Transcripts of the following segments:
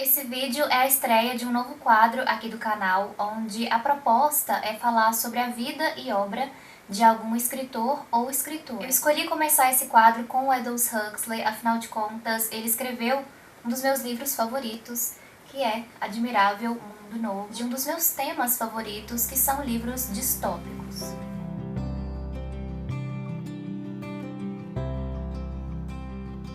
Esse vídeo é a estreia de um novo quadro aqui do canal, onde a proposta é falar sobre a vida e obra de algum escritor ou escritora. Eu escolhi começar esse quadro com o Aldous Huxley, afinal de contas, ele escreveu um dos meus livros favoritos, que é Admirável Mundo Novo, de um dos meus temas favoritos, que são livros distópicos.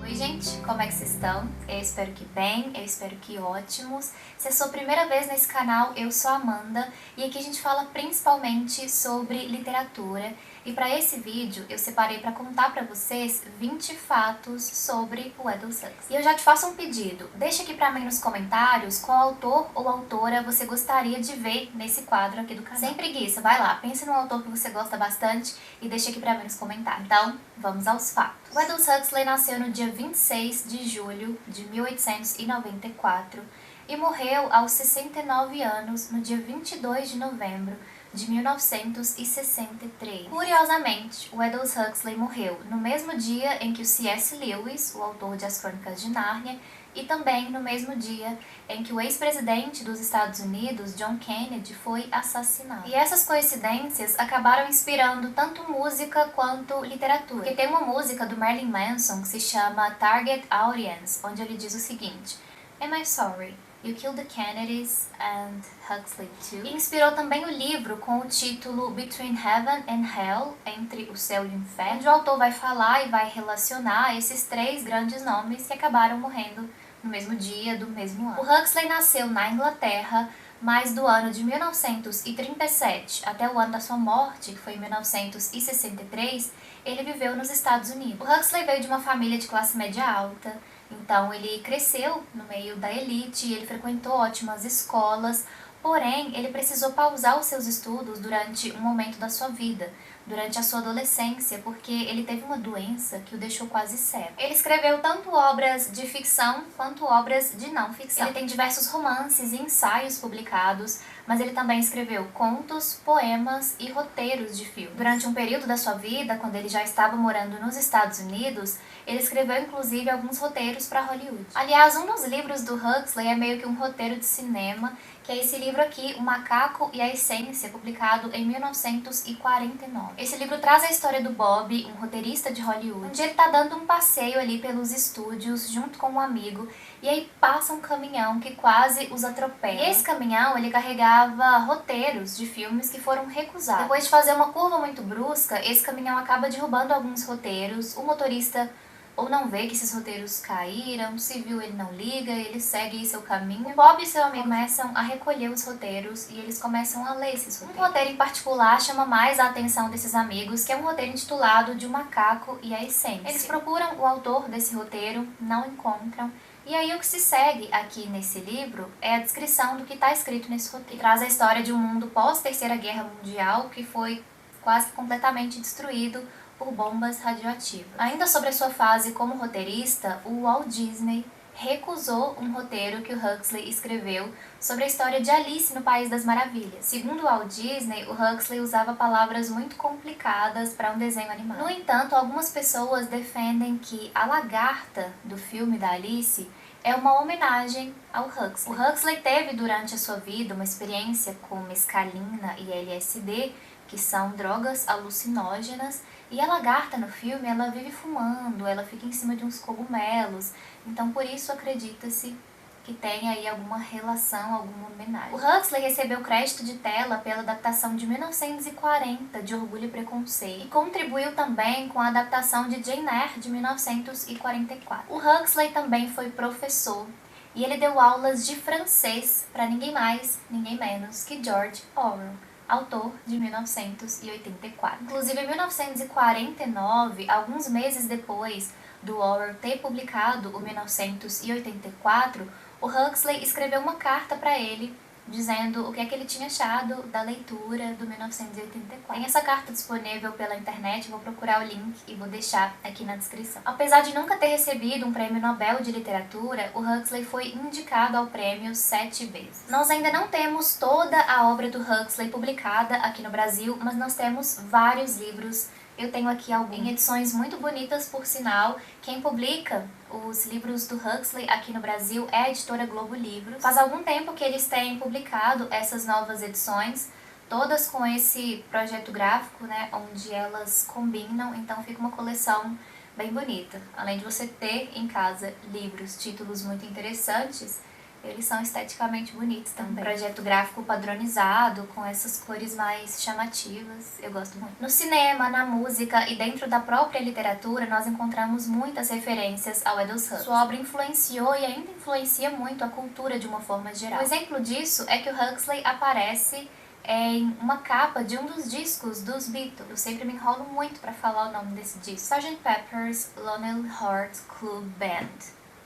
Oi gente, como é que vocês estão? Eu espero que bem, eu espero que ótimos. Se é a sua primeira vez nesse canal, eu sou a Amanda e aqui a gente fala principalmente sobre literatura. E para esse vídeo eu separei para contar para vocês 20 fatos sobre o Aldous Huxley. E eu já te faço um pedido, deixa aqui para mim nos comentários qual autor ou autora você gostaria de ver nesse quadro aqui do canal. Sem preguiça, vai lá, pense num autor que você gosta bastante e deixa aqui para mim nos comentários. Então, vamos aos fatos. O Aldous Huxley nasceu no dia 26 de julho de 1894 e morreu aos 69 anos no dia 22 de novembro de 1963. Curiosamente, o Aldous Huxley morreu no mesmo dia em que o C.S. Lewis, o autor de As Crônicas de Nárnia, e também no mesmo dia em que o ex-presidente dos Estados Unidos, John Kennedy, foi assassinado. E essas coincidências acabaram inspirando tanto música quanto literatura. Porque tem uma música do Marilyn Manson que se chama Target Audience, onde ele diz o seguinte: Am I sorry? You Killed the Kennedys and Huxley Too. E inspirou também o livro com o título Between Heaven and Hell, Entre o Céu e o Inferno, onde o autor vai falar e vai relacionar esses três grandes nomes que acabaram morrendo no mesmo dia do mesmo ano. O Huxley nasceu na Inglaterra, mas do ano de 1937 até o ano da sua morte, que foi em 1963, ele viveu nos Estados Unidos. O Huxley veio de uma família de classe média alta, então ele cresceu no meio da elite, ele frequentou ótimas escolas, porém ele precisou pausar os seus estudos durante um momento da sua vida, durante a sua adolescência, porque ele teve uma doença que o deixou quase cego. Ele escreveu tanto obras de ficção quanto obras de não ficção. Ele tem diversos romances e ensaios publicados, mas ele também escreveu contos, poemas e roteiros de filme. Durante um período da sua vida, quando ele já estava morando nos Estados Unidos, ele escreveu inclusive alguns roteiros para Hollywood. Aliás, um dos livros do Huxley é meio que um roteiro de cinema, que é esse livro aqui, O Macaco e a Essência, publicado em 1949. Esse livro traz a história do Bob, um roteirista de Hollywood, onde ele tá dando um passeio ali pelos estúdios junto com um amigo, e aí passa um caminhão que quase os atropela. E esse caminhão, ele carregava roteiros de filmes que foram recusados. Depois de fazer uma curva muito brusca, esse caminhão acaba derrubando alguns roteiros, o motorista ou não vê que esses roteiros caíram, se viu ele não liga, ele segue seu caminho. O Bob e seu amigo começam a recolher os roteiros e eles começam a ler esses roteiros. Um roteiro em particular chama mais a atenção desses amigos, que é um roteiro intitulado De um Macaco e a Essência. Eles procuram o autor desse roteiro, não encontram, e aí o que se segue aqui nesse livro é a descrição do que está escrito nesse roteiro. Que traz a história de um mundo pós-Terceira Guerra Mundial que foi quase completamente destruído por bombas radioativas. Ainda sobre a sua fase como roteirista, o Walt Disney recusou um roteiro que o Huxley escreveu sobre a história de Alice no País das Maravilhas. Segundo o Walt Disney, o Huxley usava palavras muito complicadas para um desenho animado. No entanto, algumas pessoas defendem que a lagarta do filme da Alice é uma homenagem ao Huxley. O Huxley teve durante a sua vida uma experiência com mescalina e LSD, que são drogas alucinógenas, e a lagarta no filme, ela vive fumando, ela fica em cima de uns cogumelos, então por isso acredita-se que tem aí alguma relação, alguma homenagem. O Huxley recebeu crédito de tela pela adaptação de 1940 de Orgulho e Preconceito, e contribuiu também com a adaptação de Jane Eyre de 1944. O Huxley também foi professor, e ele deu aulas de francês para ninguém mais, ninguém menos que George Orwell, autor de 1984. Inclusive, em 1949, alguns meses depois do Orwell ter publicado o 1984, o Huxley escreveu uma carta para ele dizendo o que é que ele tinha achado da leitura do 1984. Tem essa carta disponível pela internet, vou procurar o link e vou deixar aqui na descrição. Apesar de nunca ter recebido um prêmio Nobel de Literatura, o Huxley foi indicado ao prêmio 7 vezes. Nós ainda não temos toda a obra do Huxley publicada aqui no Brasil, mas nós temos vários livros Eu tenho aqui algumas em edições muito bonitas, por sinal. Quem publica os livros do Huxley aqui no Brasil é a editora Globo Livros. Faz algum tempo que eles têm publicado essas novas edições, todas com esse projeto gráfico, né, onde elas combinam, então fica uma coleção bem bonita. Além de você ter em casa livros, títulos muito interessantes, eles são esteticamente bonitos também. Projeto gráfico padronizado, com essas cores mais chamativas, eu gosto muito. No cinema, na música e dentro da própria literatura, nós encontramos muitas referências ao Aldous Huxley. Sua obra influenciou e ainda influencia muito a cultura de uma forma geral. Um exemplo disso é que o Huxley aparece em uma capa de um dos discos dos Beatles. Eu sempre me enrolo muito para falar o nome desse disco. Sgt. Pepper's Lonely Hearts Club Band.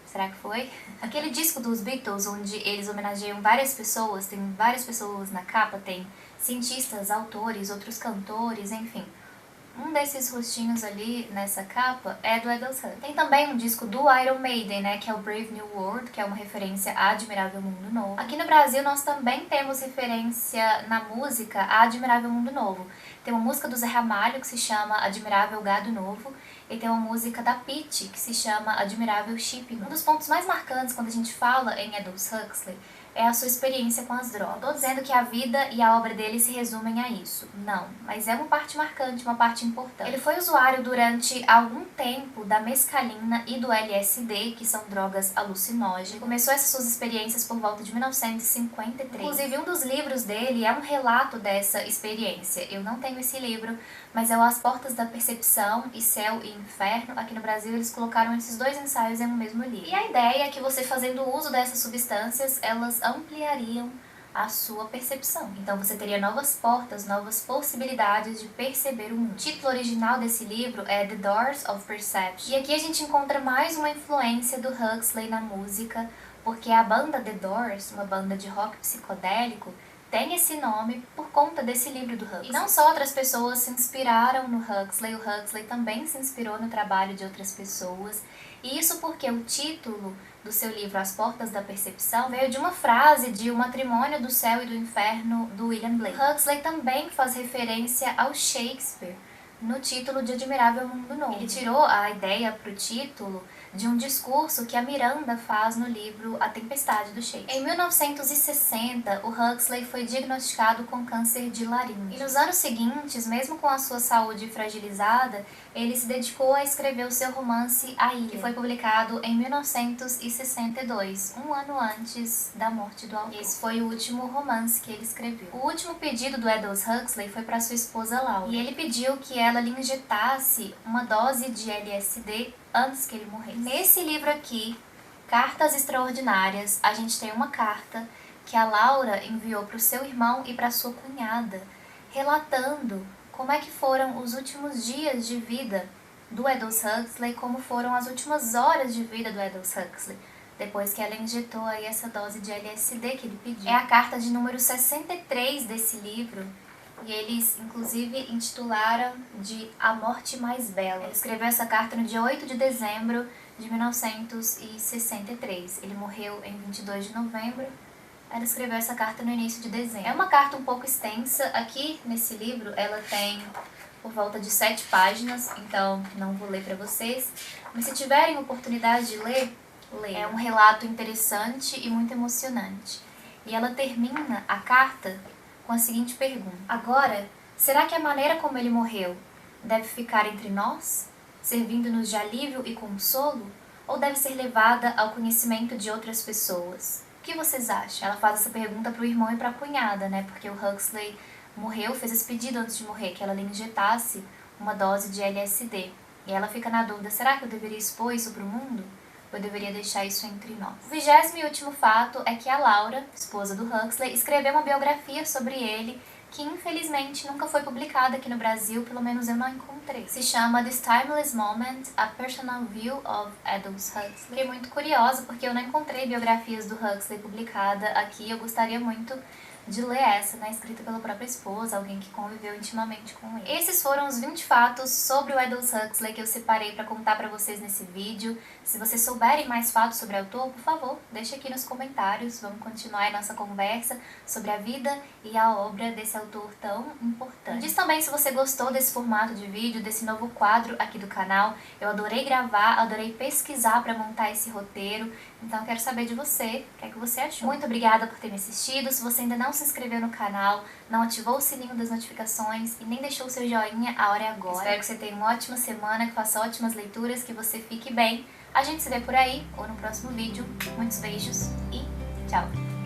Será que foi? Aquele disco dos Beatles, onde eles homenageiam várias pessoas, tem várias pessoas na capa, tem cientistas, autores, outros cantores, enfim. Um desses rostinhos ali nessa capa é do Aldous Huxley. Tem também um disco do Iron Maiden, né, que é o Brave New World, que é uma referência a Admirável Mundo Novo. Aqui no Brasil nós também temos referência na música a Admirável Mundo Novo. Tem uma música do Zé Ramalho que se chama Admirável Gado Novo, e tem uma música da Pitty que se chama Admirável Chip. Um dos pontos mais marcantes quando a gente fala em Aldous Huxley é a sua experiência com as drogas. Não tô dizendo que a vida e a obra dele se resumem a isso, não, mas é uma parte marcante, uma parte importante. Ele foi usuário durante algum tempo da mescalina e do LSD, que são drogas alucinógenas. Começou essas suas experiências por volta de 1953. Inclusive, um dos livros dele é um relato dessa experiência. Eu não tenho esse livro, mas é o As Portas da Percepção e Céu e Inferno. Aqui no Brasil eles colocaram esses dois ensaios em um mesmo livro. E a ideia é que você, fazendo uso dessas substâncias, elas ampliariam a sua percepção. Então você teria novas portas, novas possibilidades de perceber o mundo. O título original desse livro é The Doors of Perception. E aqui a gente encontra mais uma influência do Huxley na música, porque a banda The Doors, uma banda de rock psicodélico, tem esse nome por conta desse livro do Huxley. E não só outras pessoas se inspiraram no Huxley, o Huxley também se inspirou no trabalho de outras pessoas. E isso porque o título do seu livro As Portas da Percepção veio de uma frase de O Matrimônio do Céu e do Inferno, do William Blake. Huxley também faz referência ao Shakespeare no título de Admirável Mundo Novo. Ele tirou a ideia para o título de um discurso que a Miranda faz no livro A Tempestade do Shakespeare. Em 1960, o Huxley foi diagnosticado com câncer de laringe. E nos anos seguintes, mesmo com a sua saúde fragilizada, ele se dedicou a escrever o seu romance A Ilha, que foi publicado em 1962, um ano antes da morte do autor. Esse foi o último romance que ele escreveu. O último pedido do Aldous Huxley foi para sua esposa Laura, e ele pediu que ela lhe injetasse uma dose de LSD antes que ele morresse. Nesse livro aqui, Cartas Extraordinárias, a gente tem uma carta que a Laura enviou para o seu irmão e para sua cunhada, relatando como é que foram os últimos dias de vida do Aldous Huxley, como foram as últimas horas de vida do Aldous Huxley, depois que ela injetou aí essa dose de LSD que ele pediu. É a carta de número 63 desse livro, e eles, inclusive, intitularam de A Morte Mais Bela. Ele escreveu essa carta no dia 8 de dezembro de 1963. Ele morreu em 22 de novembro. Ela escreveu essa carta no início de dezembro. É uma carta um pouco extensa. Aqui, nesse livro, ela tem por volta de 7 páginas, então não vou ler para vocês. Mas se tiverem oportunidade de ler, leiam. É um relato interessante e muito emocionante. E ela termina a carta com a seguinte pergunta: agora, será que a maneira como ele morreu deve ficar entre nós, servindo-nos de alívio e consolo, ou deve ser levada ao conhecimento de outras pessoas? O que vocês acham? Ela faz essa pergunta para o irmão e para a cunhada, né? Porque o Huxley morreu, fez esse pedido antes de morrer, que ela lhe injetasse uma dose de LSD. E ela fica na dúvida: será que eu deveria expor isso para o mundo? Eu deveria deixar isso entre nós. O 20º e último fato é que a Laura, esposa do Huxley, escreveu uma biografia sobre ele que infelizmente nunca foi publicada aqui no Brasil, pelo menos eu não encontrei. Se chama This Timeless Moment, A Personal View of Aldous Huxley. Fiquei muito curiosa porque eu não encontrei biografias do Huxley publicada aqui. Eu gostaria muito de ler essa, né, escrita pela própria esposa, alguém que conviveu intimamente com ele. Esses foram os 20 fatos sobre o Aldous Huxley que eu separei para contar para vocês nesse vídeo. Se vocês souberem mais fatos sobre o autor, por favor, deixe aqui nos comentários. Vamos continuar a nossa conversa sobre a vida e a obra desse autor tão importante. Diz também se você gostou desse formato de vídeo, desse novo quadro aqui do canal. Eu adorei gravar, adorei pesquisar para montar esse roteiro, então eu quero saber de você, o que é que você achou. Muito obrigada por ter me assistido. Se você ainda não se inscreveu no canal, não ativou o sininho das notificações e nem deixou o seu joinha, a hora é agora. Espero que você tenha uma ótima semana, que faça ótimas leituras, que você fique bem. A gente se vê por aí ou no próximo vídeo. Muitos beijos e tchau!